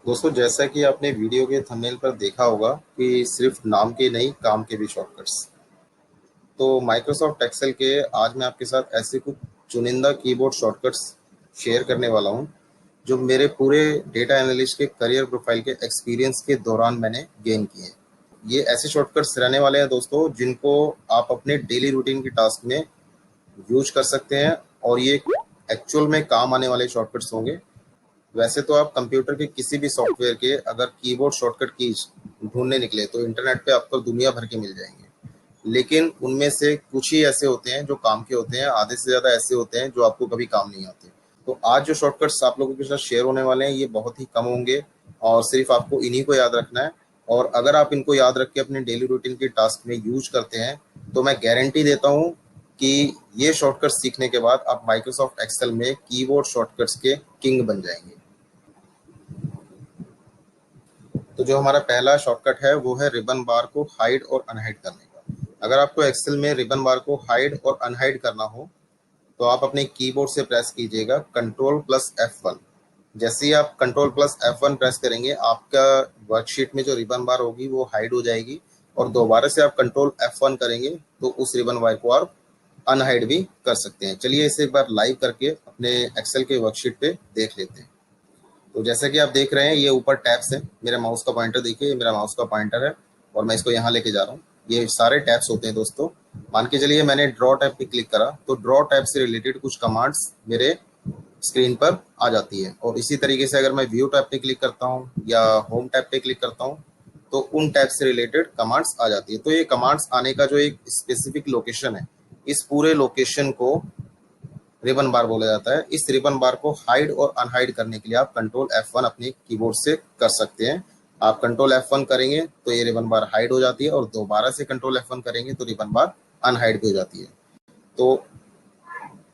दोस्तों, जैसा कि आपने वीडियो के थंबनेल पर देखा होगा कि सिर्फ नाम के नहीं, काम के भी शॉर्टकट्स। तो माइक्रोसॉफ्ट एक्सेल के आज मैं आपके साथ ऐसे कुछ चुनिंदा कीबोर्ड शॉर्टकट्स शेयर करने वाला हूं, जो मेरे पूरे डेटा एनालिस्ट के करियर प्रोफाइल के एक्सपीरियंस के दौरान मैंने गेन किए। ये ऐसे शॉर्टकट्स रहने वाले हैं दोस्तों, जिनको आप अपने डेली रूटीन की टास्क में यूज कर सकते हैं, और ये एक्चुअल में काम आने वाले शॉर्टकट्स होंगे। वैसे तो आप कंप्यूटर के किसी भी सॉफ्टवेयर के अगर कीबोर्ड शॉर्टकट कीज ढूंढने निकले तो इंटरनेट पे आपको दुनिया भर के मिल जाएंगे, लेकिन उनमें से कुछ ही ऐसे होते हैं जो काम के होते हैं, आधे से ज़्यादा ऐसे होते हैं जो आपको कभी काम नहीं आते। तो आज जो शॉर्टकट्स आप लोगों के साथ शेयर होने वाले हैं ये बहुत ही कम होंगे, और सिर्फ आपको इन्हीं को याद रखना है। और अगर आप इनको याद रख के अपने डेली रूटीन की टास्क में यूज करते हैं तो मैं गारंटी देता हूँ कि ये शॉर्टकट्स सीखने के बाद आप माइक्रोसॉफ्ट एक्सेल में कीबोर्ड शॉर्टकट्स के किंग बन जाएंगे। तो जो हमारा पहला शॉर्टकट है वो है रिबन बार को हाइड और अनहाइड करने का। अगर आपको एक्सेल में रिबन बार को हाइड और अनहाइड करना हो तो आप अपने कीबोर्ड से प्रेस कीजिएगा कंट्रोल प्लस F1। जैसे ही आप कंट्रोल प्लस F1 प्रेस करेंगे, आपका वर्कशीट में जो रिबन बार होगी वो हाइड हो जाएगी, और दोबारा से आप कंट्रोल F1 करेंगे तो उस रिबन बार को आप अनहाइड भी कर सकते हैं। चलिए इसे एक बार लाइव करके अपने एक्सेल के वर्कशीट पे देख लेते हैं। तो जैसा कि आप देख रहे हैं, ये ऊपर टैब्स है। मेरा माउस का पॉइंटर देखिए, ये मेरा माउस का पॉइंटर है, और मैं इसको यहाँ लेके जा रहा हूँ। ये सारे टैब्स होते हैं दोस्तों। मान के चलिए मैंने ड्रॉ टैब पे क्लिक करा तो ड्रॉ टैब से रिलेटेड कुछ कमांड्स मेरे स्क्रीन पर आ जाती है, और इसी तरीके से अगर मैं व्यू टैब पे क्लिक करता हूँ या होम टैब पे क्लिक करता हूँ तो उन टैब से रिलेटेड कमांड्स आ जाती है। तो ये कमांड्स आने का जो एक स्पेसिफिक लोकेशन है, इस पूरे लोकेशन को रिबन बार बोला जाता है। इस रिबन बार को हाइड और अनहाइड करने के लिए आप कंट्रोल F1 अपने कीबोर्ड से कर सकते हैं। आप कंट्रोल F1 करेंगे तो ये रिबन बार हाइड हो जाती है, और दोबारा से कंट्रोल F1 करेंगे तो रिबन बार अनहाइड भी हो जाती है। तो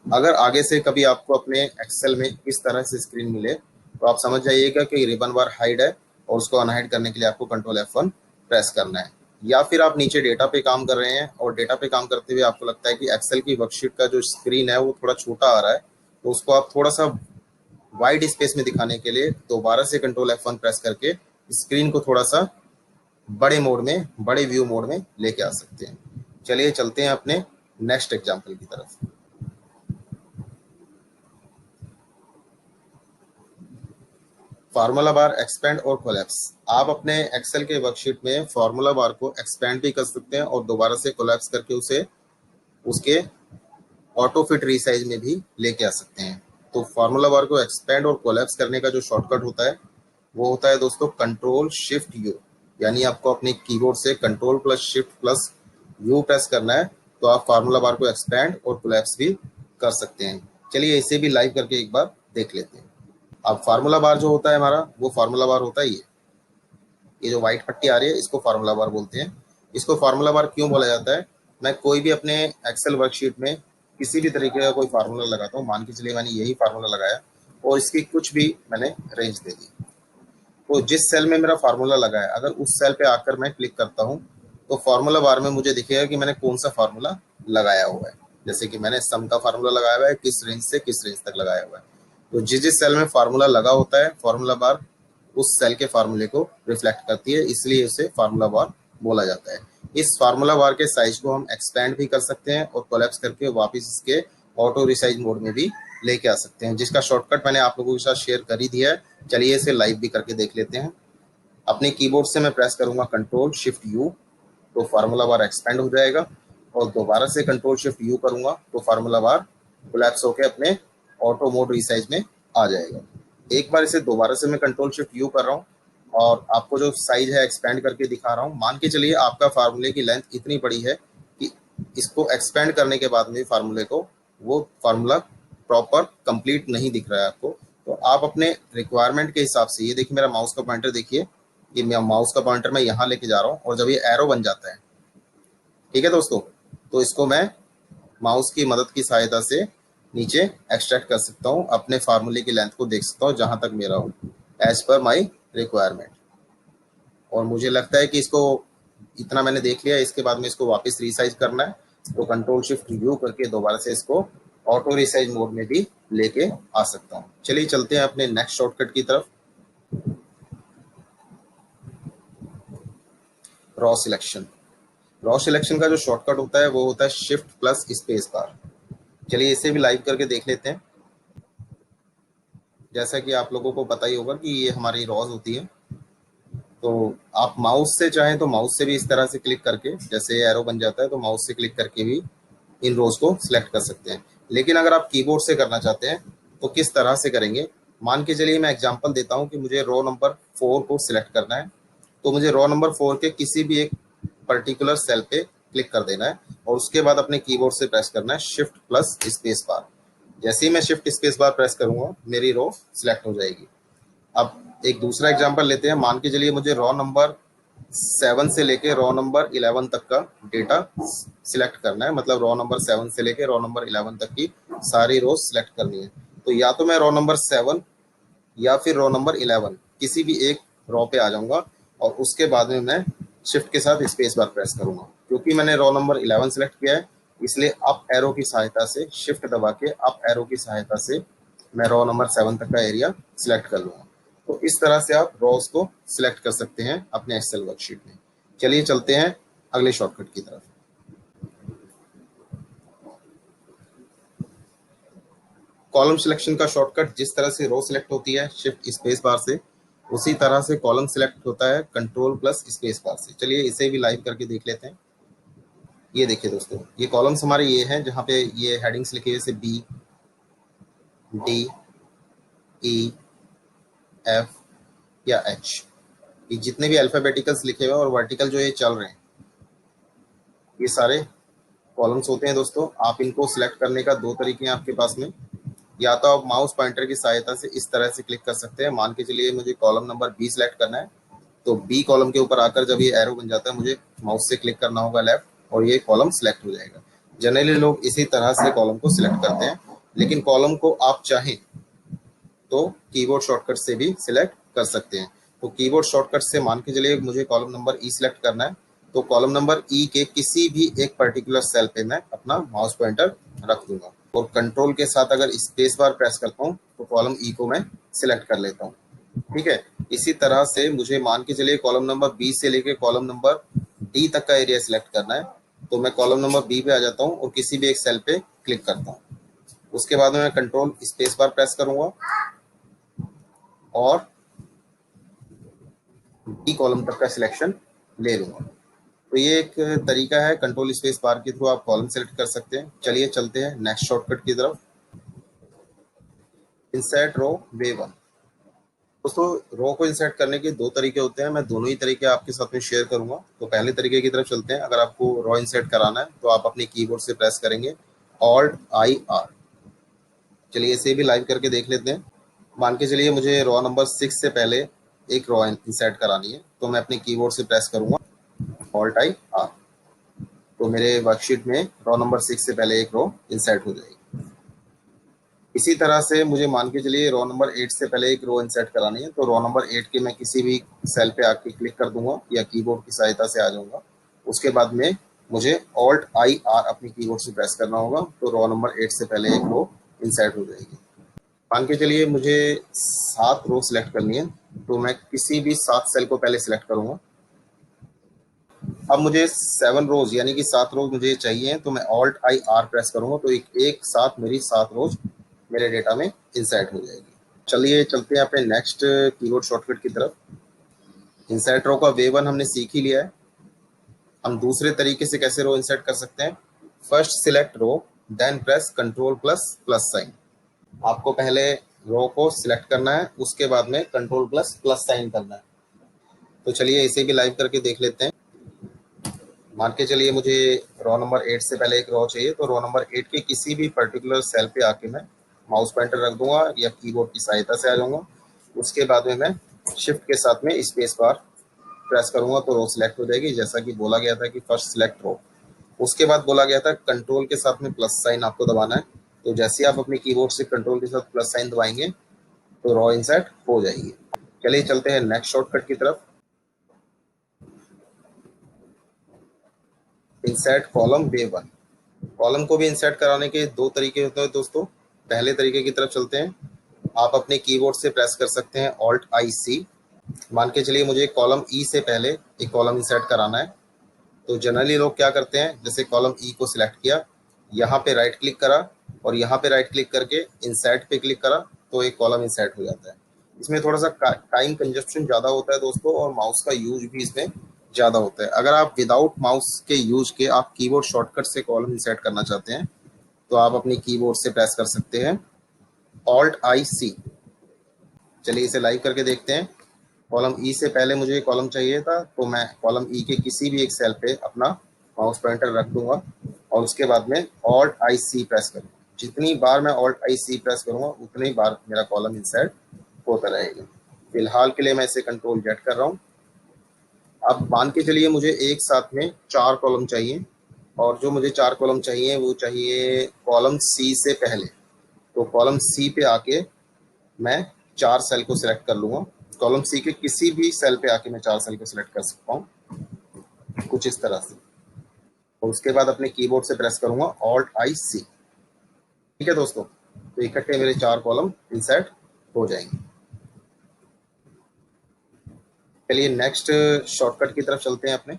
अगर आगे से कभी आपको अपने एक्सेल में इस तरह से स्क्रीन मिले तो आप समझ जाइएगा कि रिबन बार हाइड है, और उसको अनहाइड करने के लिए आपको कंट्रोल F1 प्रेस करना है। या फिर आप नीचे डेटा पे काम कर रहे हैं और डेटा पे काम करते हुए आपको लगता है कि एक्सेल की वर्कशीट का जो स्क्रीन है वो थोड़ा छोटा आ रहा है, तो उसको आप थोड़ा सा वाइड स्पेस में दिखाने के लिए दोबारा से कंट्रोल F1 प्रेस करके स्क्रीन को थोड़ा सा बड़े मोड में, बड़े व्यू मोड में लेके आ सकते हैं। चलिए चलते हैं अपने नेक्स्ट एग्जाम्पल की तरफ। फार्मूला बार एक्सपेंड और कोलैप्स। आप अपने एक्सेल के वर्कशीट में फार्मूला बार को एक्सपेंड भी कर सकते हैं और दोबारा से कोलैप्स करके उसे उसके ऑटो फिट रीसाइज में भी लेके आ सकते हैं। तो फार्मूला बार को एक्सपेंड और कोलैप्स करने का जो शॉर्टकट होता है वो होता है दोस्तों कंट्रोल शिफ्ट यू। यानी आपको अपने कीबोर्ड से control plus shift plus you press करना है, तो आप फार्मूला बार को एक्सपेंड और कोलैप्स भी कर सकते हैं। चलिए इसे भी लाइव करके एक बार देख लेते हैं। अब फार्मूला बार जो होता है हमारा, वो फार्मूला बार होता है ये जो व्हाइट पट्टी आ रही है इसको फार्मूला बार बोलते हैं। इसको फार्मूला बार क्यों बोला जाता है? मैं कोई भी अपने एक्सेल वर्कशीट में किसी भी तरीके का कोई फार्मूला लगाता हूँ, मान के चलिए मैंने यही फार्मूला लगाया और इसकी कुछ भी मैंने रेंज दे दी, तो जिस सेल में मेरा फार्मूला लगा है अगर उस सेल पे आकर मैं क्लिक करता हूँ तो फार्मूला बार में मुझे दिखेगा कि मैंने कौन सा फार्मूला लगाया हुआ है। जैसे कि मैंने सम का फार्मूला लगाया हुआ है, किस रेंज से किस रेंज तक लगाया हुआ है। तो जिस जिस सेल में फार्मूला लगा होता है फार्मूला बार उस सेल के फार्मूले को रिफ्लेक्ट करती है, इसलिए उसे फार्मूला बार बोला जाता है। इस फार्मूला बार के साइज को हम एक्सपेंड भी कर सकते हैं और कोलैप्स करके वापस इसके ऑटो रिसाइज मोड में भी लेके आ सकते हैं, जिसका शॉर्टकट मैंने आप लोगों के साथ शेयर कर ही दिया है। चलिए इसे लाइव भी करके देख लेते हैं। अपने कीबोर्ड से मैं प्रेस करूंगा कंट्रोल शिफ्ट यू तो फार्मूला बार एक्सपेंड हो जाएगा, और दोबारा से कंट्रोल शिफ्ट यू करूंगा तो फार्मूला बार कोलैप्स होकर अपने ऑटो मोड रिसाइज में आ जाएगा। एक बार इसे दोबारा से मैं कंट्रोल शिफ्ट यू कर रहा हूँ और आपको जो साइज है एक्सपेंड करके दिखा रहा हूँ। मान के चलिए आपका फार्मूले की लेंथ इतनी बड़ी है कि इसको एक्सपेंड करने के बाद में फार्मूले को वो फार्मूला प्रॉपर कंप्लीट नहीं दिख रहा है आपको, तो आप अपने रिक्वायरमेंट के हिसाब से, ये देखिए मेरा माउस का पॉइंटर देखिए, ये मेरा माउस का पॉइंटर मैं यहाँ लेके जा रहा हूँ और जब ये एरो बन जाता है, ठीक है दोस्तों, तो इसको मैं माउस की मदद की सहायता से नीचे एक्सट्रैक्ट कर सकता हूँ, अपने फार्मूले की लेंथ को देख सकता हूँ जहां तक मेरा हो एज पर माई रिक्वायरमेंट। और मुझे लगता है कि इसको इतना मैंने देख लिया, इसके बाद में इसको वापस रिसाइज करना है तो कंट्रोल शिफ्ट यू करके दोबारा से इसको ऑटो रिसाइज मोड में भी लेके आ सकता हूँ। चलिए चलते हैं अपने नेक्स्ट शॉर्टकट की तरफ। Raw selection. रॉ सिलेक्शन का जो शॉर्टकट होता है वो होता है शिफ्ट प्लस स्पेस बार। चलिए इसे भी लाइव करके देख लेते हैं। जैसा कि आप लोगों को पता ही होगा कि ये हमारी रॉज होती है, तो आप माउस से चाहें तो माउस से भी इस तरह से क्लिक करके, जैसे एरो बन जाता है तो माउस से क्लिक करके भी इन रोज को सिलेक्ट कर सकते हैं। लेकिन अगर आप कीबोर्ड से करना चाहते हैं तो किस तरह से करेंगे, मान के चलिए मैं एग्जांपल देता हूं कि मुझे रो नंबर 4 को सिलेक्ट करना है। तो मुझे रो नंबर 4 के किसी भी एक पर्टिकुलर सेल पे क्लिक कर देना है और उसके बाद अपने कीबोर्ड से प्रेस करना है शिफ्ट प्लस स्पेस बार। जैसे ही मैं शिफ्ट स्पेस बार प्रेस करूंगा मेरी रो सिलेक्ट हो जाएगी। अब एक दूसरा एग्जांपल लेते हैं। मान के चलिए मुझे रो नंबर 7 से लेके रो नंबर 11 तक का डेटा सिलेक्ट करना है, मतलब रो नंबर 7 से लेके रो नंबर 11 तक की सारी रो सिलेक्ट करनी है। तो या तो मैं रो नंबर 7 या फिर रो नंबर 11 किसी भी एक रो पे आ जाऊंगा और उसके बाद में मैं शिफ्ट के साथ स्पेस बार प्रेस करूंगा। क्योंकि मैंने रो नंबर 11 सिलेक्ट किया है इसलिए अप एरो की सहायता से, शिफ्ट दबा के अप एरो की सहायता से मैं रो नंबर 7 तक का एरिया सिलेक्ट कर लूंगा। तो इस तरह से आप रोज को सिलेक्ट कर सकते हैं अपने एक्सेल वर्कशीट में। चलिए चलते हैं अगले शॉर्टकट की तरफ। कॉलम सिलेक्शन का शॉर्टकट जिस तरह से रो सिलेक्ट होती है शिफ्ट स्पेस बार से, उसी तरह से कॉलम सिलेक्ट होता है कंट्रोल प्लस स्पेस बार से। चलिए इसे भी लाइव करके देख लेते हैं। ये देखिए दोस्तों, ये कॉलम्स हमारे ये हैं जहाँ पे ये हेडिंग्स लिखे हुए से बी, डी, ई, एफ या एच, ये जितने भी अल्फाबेटिकल्स लिखे हुए हैं और वर्टिकल जो ये चल रहे हैं ये सारे कॉलम्स होते हैं दोस्तों। आप इनको सिलेक्ट करने का दो तरीके हैं आपके पास में। या तो आप माउस पॉइंटर की सहायता से इस तरह से क्लिक कर सकते हैं। मान के चलिए मुझे कॉलम नंबर बी सिलेक्ट करना है, तो बी कॉलम के ऊपर आकर जब ये एरो बन जाता है मुझे माउस से क्लिक करना होगा लेफ्ट और ये कॉलम सिलेक्ट हो जाएगा। जनरली लोग इसी तरह से कॉलम को सिलेक्ट करते हैं, लेकिन कॉलम को आप चाहें तो कीबोर्ड शॉर्टकट से भी सिलेक्ट कर सकते हैं। तो कीबोर्ड शॉर्टकट से मान के चलिए मुझे कॉलम नंबर ई सिलेक्ट करना है, तो कॉलम नंबर ई के किसी भी एक पर्टिकुलर सेल पे मैं अपना माउस पॉइंटर रख दूंगा और कंट्रोल के साथ अगर स्पेस बार प्रेस करता हूँ तो कॉलम ई को मैं सिलेक्ट कर लेता हूँ। ठीक है, इसी तरह से मुझे मान के चलिए कॉलम नंबर बी से लेके कॉलम नंबर डी तक का एरिया सिलेक्ट करना है, तो मैं कॉलम नंबर बी पे आ जाता हूँ और किसी भी एक सेल पे क्लिक करता हूँ। उसके बाद में मैं कंट्रोल स्पेस बार प्रेस करूंगा और डी कॉलम तक का सिलेक्शन ले लूंगा। तो ये एक तरीका है, कंट्रोल स्पेस बार के थ्रू आप कॉलम सेलेक्ट कर सकते हैं। चलिए चलते हैं नेक्स्ट शॉर्टकट की तरफ, इंसर्ट रो वे वन। दोस्तों रो को इंसर्ट करने के दो तरीके होते हैं, मैं दोनों ही तरीके आपके साथ में शेयर करूंगा। तो पहले तरीके की तरफ चलते हैं। अगर आपको रो इंसर्ट कराना है तो आप अपने कीबोर्ड से प्रेस करेंगे ऑल्ट आई आर। चलिए इसे भी लाइव करके देख लेते हैं। मान के चलिए मुझे रो नंबर 6 से पहले एक रो इंसर्ट करानी है, तो मैं अपने कीबोर्ड से प्रेस करूंगा ऑल्ट आई आर, तो मेरे वर्कशीट में रो नंबर 6 से पहले एक रो इंसर्ट हो जाएगी। इसी तरह से मुझे मान के चलिए रो नंबर 8 से पहले एक रो इंसर्ट करानी है, तो रो नंबर 8 के मैं किसी भी सेल पे आके क्लिक कर दूंगा या कीबोर्ड की सहायता से आ जाऊंगा। उसके बाद में मुझे ऑल्ट आई आर अपनी कीबोर्ड से प्रेस करना होगा, तो रो नंबर 8 से पहले एक रो इंसर्ट हो जाएगी। मान के चलिए मुझे 7 रो सिलेक्ट करनी है, तो मैं किसी भी 7 सेल को पहले सिलेक्ट करूंगा। अब मुझे 7 रोज यानी कि 7 रोज मुझे चाहिए, तो मैं ऑल्ट आई आर प्रेस करूंगा, तो एक साथ मेरी 7 रोज मेरे डेटा में इंसर्ट हो जाएगी। चलिए चलते हैं अपने नेक्स्ट कीबोर्ड शॉर्टकट की तरफ। इंसर्ट रो का वे वन हमने सीख ही लिया है। हम दूसरे तरीके से कैसे रो इंसर्ट कर सकते हैं। First select row then press control plus plus sign. आपको पहले रो को सिलेक्ट करना है, उसके बाद में कंट्रोल प्लस प्लस साइन करना है। तो चलिए इसे भी लाइव करके देख लेते हैं। मान के चलिए मुझे रो नंबर 8 से पहले एक रो चाहिए, तो रो नंबर 8 के किसी भी पर्टिकुलर सेल पे आके मैं माउस पॉइंटर रख दूंगा या कीबोर्ड की सहायता से आ जाऊंगा। उसके बाद में मैं शिफ्ट के साथ में स्पेस बार प्रेस करूंगा तो रो सिलेक्ट हो जाएगी, जैसा कि बोला गया था कि फर्स्ट सिलेक्ट रो। उसके बाद बोला गया था कंट्रोल के साथ में प्लस साइन आपको दबाना है, तो जैसे आप अपने कीबोर्ड से कंट्रोल के साथ प्लस साइन दबाएंगे तो रो इंसर्ट हो जाएगी। चलिए चलते हैं नेक्स्ट शॉर्टकट की तरफ, insert column way one. Column को भी इंसर्ट कराने के दो तरीके होते हैं दोस्तों। पहले तरीके की तरफ चलते हैं। आप अपने कीबोर्ड से प्रेस कर सकते हैं ऑल्ट आई सी मान के चलिए मुझे कॉलम ई से पहले एक कॉलम इंसर्ट कराना है। तो जनरली लोग क्या करते हैं, जैसे कॉलम ई को सिलेक्ट किया, यहाँ पे राइट क्लिक करा और यहाँ पे राइट क्लिक करके इंसर्ट पे क्लिक करा तो एक कॉलम इंसर्ट हो जाता है। इसमें थोड़ा सा टाइम कंजप्शन ज़्यादा होता है दोस्तों, और माउस का यूज भी इसमें ज़्यादा होता है। अगर आप विदाउट माउस के यूज के आप कीबोर्ड शॉर्टकट से कॉलम इंसर्ट करना चाहते हैं तो आप अपनी कीबोर्ड से प्रेस कर सकते हैं Alt I C। चलिए इसे लाइव करके देखते हैं। कॉलम ई से पहले मुझे कॉलम चाहिए था, तो मैं कॉलम ई के किसी भी एक सेल पे अपना माउस पॉइंटर रख दूंगा और उसके बाद में Alt I C प्रेस करूंगा। जितनी बार मैं Alt I C प्रेस करूंगा उतनी बार मेरा कॉलम इंसर्ट होता रहेगा। फिलहाल के लिए मैं इसे कंट्रोल जेड कर रहा हूँ। अब मान के चलिए मुझे एक साथ में 4 कॉलम चाहिए, और जो मुझे 4 कॉलम चाहिए वो चाहिए कॉलम सी से पहले। तो कॉलम सी पे आके मैं 4 सेल को सिलेक्ट कर लूंगा। कॉलम सी के किसी भी सेल पे आके मैं 4 सेल को सिलेक्ट कर सकता हूँ, कुछ इस तरह से। और उसके बाद अपने कीबोर्ड से प्रेस करूंगा Alt I C। ठीक है दोस्तों, तो इकट्ठे मेरे 4 कॉलम इंसर्ट हो जाएंगे। चलिए नेक्स्ट शॉर्टकट की तरफ चलते हैं अपने।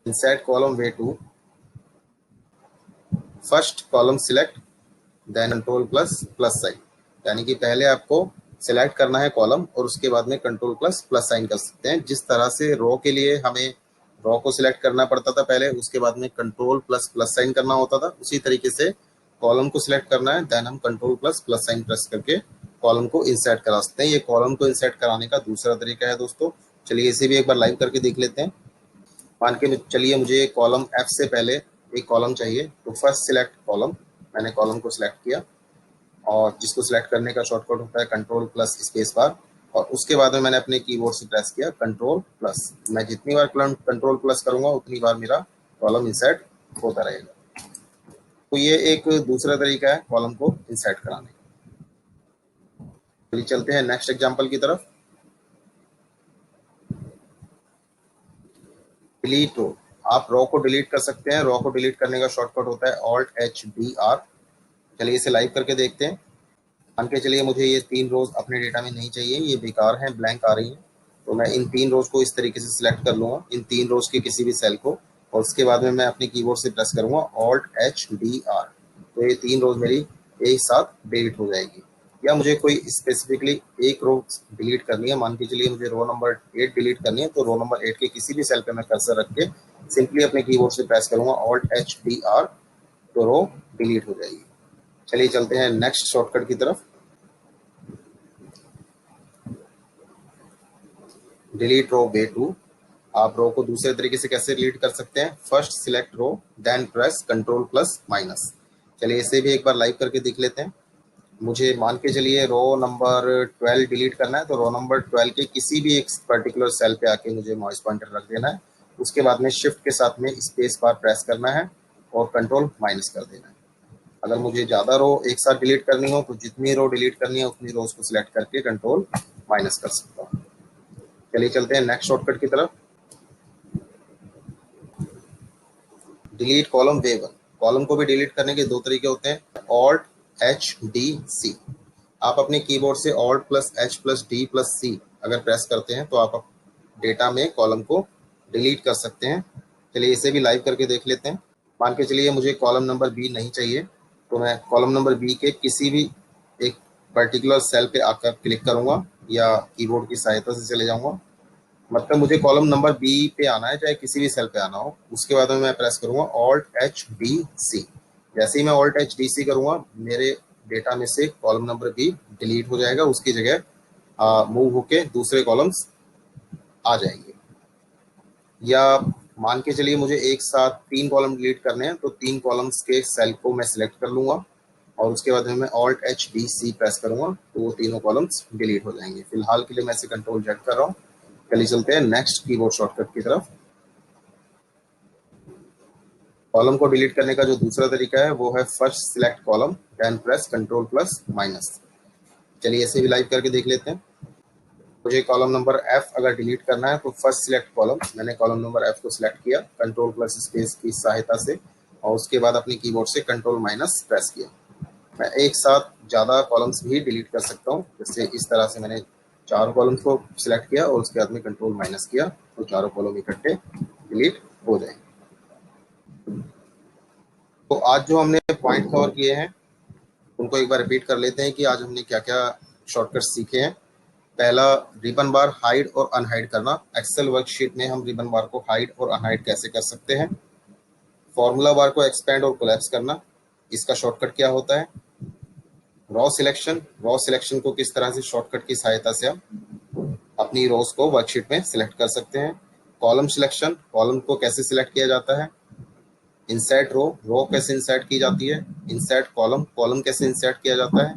Insert column way two, first column select then control plus plus sign. यानी कि पहले आपको सिलेक्ट करना है कॉलम और उसके बाद में कंट्रोल प्लस प्लस साइन कर सकते हैं। जिस तरह से रो के लिए हमें रो को सिलेक्ट करना पड़ता था पहले, उसके बाद में कंट्रोल प्लस प्लस साइन करना होता था, उसी तरीके से कॉलम को सिलेक्ट करना है, देन हम control plus plus sign press करके कॉलम को इंसर्ट करा सकते हैं। ये कॉलम को इंसर्ट कराने का दूसरा तरीका है दोस्तों। चलिए इसे भी एक बार लाइव करके देख लेते हैं। मान के चलिए मुझे कॉलम एफ से पहले एक कॉलम चाहिए, तो फर्स्ट सिलेक्ट कॉलम, मैंने कॉलम को सिलेक्ट किया और जिसको सिलेक्ट करने का शॉर्टकट होता है कंट्रोल प्लस स्पेस बार, और उसके बाद में मैंने अपने कीबोर्ड से प्रेस किया कंट्रोल प्लस। मैं जितनी बार कंट्रोल प्लस करूंगा उतनी बार मेरा कॉलम इंसर्ट होता रहेगा। तो ये एक दूसरा तरीका है कॉलम को इंसर्ट कराने का। चलिए चलते हैं नेक्स्ट एग्जांपल की तरफ। डिलीट रो, आप रो को डिलीट कर सकते हैं। रो को डिलीट करने का शॉर्टकट होता है Alt H D R। चलिए इसे लाइव करके देखते हैं। मान के चलिए मुझे ये 3 रोज अपने डेटा में नहीं चाहिए, ये बेकार हैं, ब्लैंक आ रही हैं। तो मैं इन 3 रोज को इस तरीके से सिलेक्ट कर लूंगा, इन 3 रोज के किसी भी सेल को, और उसके बाद में मैं अपने कीबोर्ड से प्रेस करूंगा Alt H D R। तो ये 3 रोज मेरी एक साथ डिलीट हो जाएगी। या मुझे कोई स्पेसिफिकली एक रो डिलीट करनी है, मान के चलिए मुझे रो नंबर 8 डिलीट करनी है, तो रो नंबर 8 के किसी भी सेल पे मैं कर्सर रख के सिंपली अपने कीबोर्ड से प्रेस करूंगा Alt H D R, तो रो डिलीट हो जाएगी। चलिए चलते हैं नेक्स्ट शॉर्टकट की तरफ। डिलीट रो वे टू, आप रो को दूसरे तरीके से कैसे डिलीट कर सकते हैं, first select row then press control plus minus. चलिए इसे भी एक बार लाइव करके देख लेते हैं। मुझे मान के चलिए रो नंबर 12 डिलीट करना है, तो रो नंबर 12 के किसी भी एक पर्टिकुलर सेल पे आके मुझे माउस पॉइंटर रख देना है। उसके बाद में शिफ्ट के साथ में स्पेस बार प्रेस करना है और कंट्रोल माइनस कर देना है। अगर मुझे ज़्यादा रो एक साथ डिलीट करनी हो तो जितनी रो डिलीट करनी है उतनी रोज को सिलेक्ट करके कंट्रोल माइनस कर सकता हूँ। चलिए चलते हैं नेक्स्ट शॉर्टकट की तरफ। Delete column way one, column को भी डिलीट करने के 2 तरीके होते हैं, Alt H D C। आप अपने कीबोर्ड से Alt plus H plus D plus C अगर प्रेस करते हैं तो आप डेटा में कॉलम को डिलीट कर सकते हैं। चलिए इसे भी लाइव करके देख लेते हैं। मान के चलिए मुझे कॉलम नंबर बी नहीं चाहिए, तो मैं कॉलम नंबर बी के किसी भी एक पर्टिकुलर सेल पे आकर क्लिक करूंगा या कीबोर्ड की सहायता से चले जाऊंगा। मतलब मुझे कॉलम नंबर बी पे आना है, चाहे किसी भी सेल पे आना हो। उसके बाद में मैं प्रेस करूंगा Alt H D C। जैसे ही मैं Alt H D C करूंगा मेरे डेटा में से कॉलम नंबर बी डिलीट हो जाएगा, उसकी जगह मूव होके दूसरे कॉलम्स आ जाएंगे। या मान के चलिए मुझे एक साथ 3 कॉलम डिलीट करने हैं, तो 3 कॉलम्स के सेल को मैं सिलेक्ट कर लूंगा और उसके बाद में मैं Alt H D C press करूंगा, तो वो तीनों कॉलम्स डिलीट हो जाएंगे। फिलहाल के लिए मैं इसे कंट्रोल जेड कर रहा हूँ। चलिए चलते हैं नेक्स्ट कीबोर्ड शॉर्टकट की तरफ। कॉलम को डिलीट करने का जो दूसरा तरीका है वो है first select column then press control plus minus. चलिए इसे भी लाइव करके देख लेते हैं। मुझे कॉलम नंबर F अगर डिलीट करना है तो फर्स्ट सिलेक्ट कॉलम, मैंने कॉलम नंबर F को सिलेक्ट किया कंट्रोल प्लस स्पेस की सहायता से, और उसके बाद अपने कीबोर्ड से कंट्रोल माइनस प्रेस किया। मैं एक साथ ज़्यादा कॉलम्स भी डिलीट कर सकता हूँ। जैसे इस तरह से मैंने चारों कॉलम्स को सिलेक्ट किया और उसके बाद में कंट्रोल माइनस किया तो चारों कॉलम इकट्ठे डिलीट हो जाएंगे। तो आज जो हमने पॉइंट कवर किए हैं उनको एक बार रिपीट कर लेते हैं कि आज हमने क्या क्या शॉर्टकट सीखे हैं। पहला, रिबन बार हाइड और अनहाइड करना। एक्सेल वर्कशीट में हम रिबन बार को हाइड और अनहाइड कैसे कर सकते हैं। फॉर्मूला बार को एक्सपेंड और कोलैप्स करना, इसका शॉर्टकट क्या होता है। रॉ सिलेक्शन को किस तरह से शॉर्टकट की सहायता से हम अपनी रोज को वर्कशीट में सिलेक्ट कर सकते हैं। कॉलम सिलेक्शन, कॉलम को कैसे सिलेक्ट किया जाता है। इंसर्ट रो कैसे इंसर्ट की जाती है। इंसर्ट कॉलम, कॉलम कैसे इंसर्ट किया जाता है।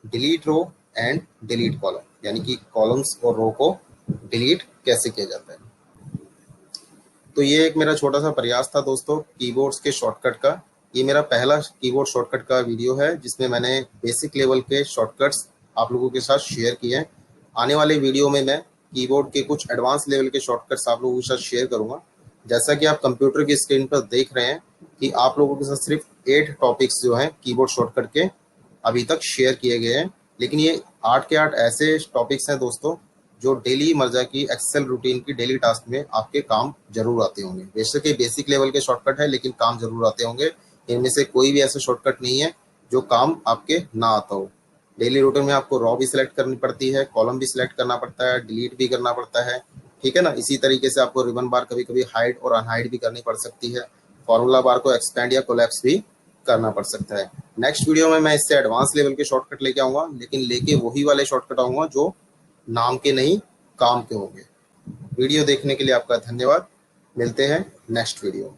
Delete row and delete column, यानी कि कॉलम्स और रो को डिलीट कैसे किया जाता है। तो ये एक मेरा छोटा सा प्रयास था दोस्तों कीबोर्ड्स के शॉर्टकट का। ये मेरा पहला कीबोर्ड शॉर्टकट का वीडियो है जिसमें मैंने बेसिक लेवल के शॉर्टकट्स आप लोगों के साथ शेयर किए हैं। आने वाले वीडियो में मैं कीबोर्ड के कुछ एडवांस लेवल के शॉर्टकट्स आप लोगों के साथ शेयर करूंगा। जैसा कि आप कंप्यूटर की स्क्रीन पर देख रहे हैं कि आप लोगों के साथ सिर्फ 8 टॉपिक्स जो हैं कीबोर्ड शॉर्टकट के अभी तक शेयर किए गए हैं, लेकिन ये 8 के 8 ऐसे टॉपिक्स हैं दोस्तों जो डेली मर्जा की एक्सेल रूटीन की डेली टास्क में आपके काम जरूर आते होंगे। बेशक ये बेसिक लेवल के शॉर्टकट है लेकिन काम जरूर आते होंगे। इनमें से कोई भी ऐसा शॉर्टकट नहीं है जो काम आपके ना आता हो। डेली रूटीन में आपको रॉ भी सिलेक्ट करनी पड़ती है, कॉलम भी सिलेक्ट करना पड़ता है, डिलीट भी करना पड़ता है, ठीक है ना। इसी तरीके से आपको रिबन बार कभी कभी हाइड और अनहाइड भी करनी पड़ सकती है। फॉर्मूला बार को एक्सपेंड या कोलैप्स भी करना पड़ सकता है। नेक्स्ट वीडियो में मैं इससे एडवांस लेवल के शॉर्टकट लेके आऊंगा, लेकिन लेके वही वाले शॉर्टकट आऊंगा जो नाम के नहीं काम के होंगे। वीडियो देखने के लिए आपका धन्यवाद। मिलते हैं नेक्स्ट वीडियो में।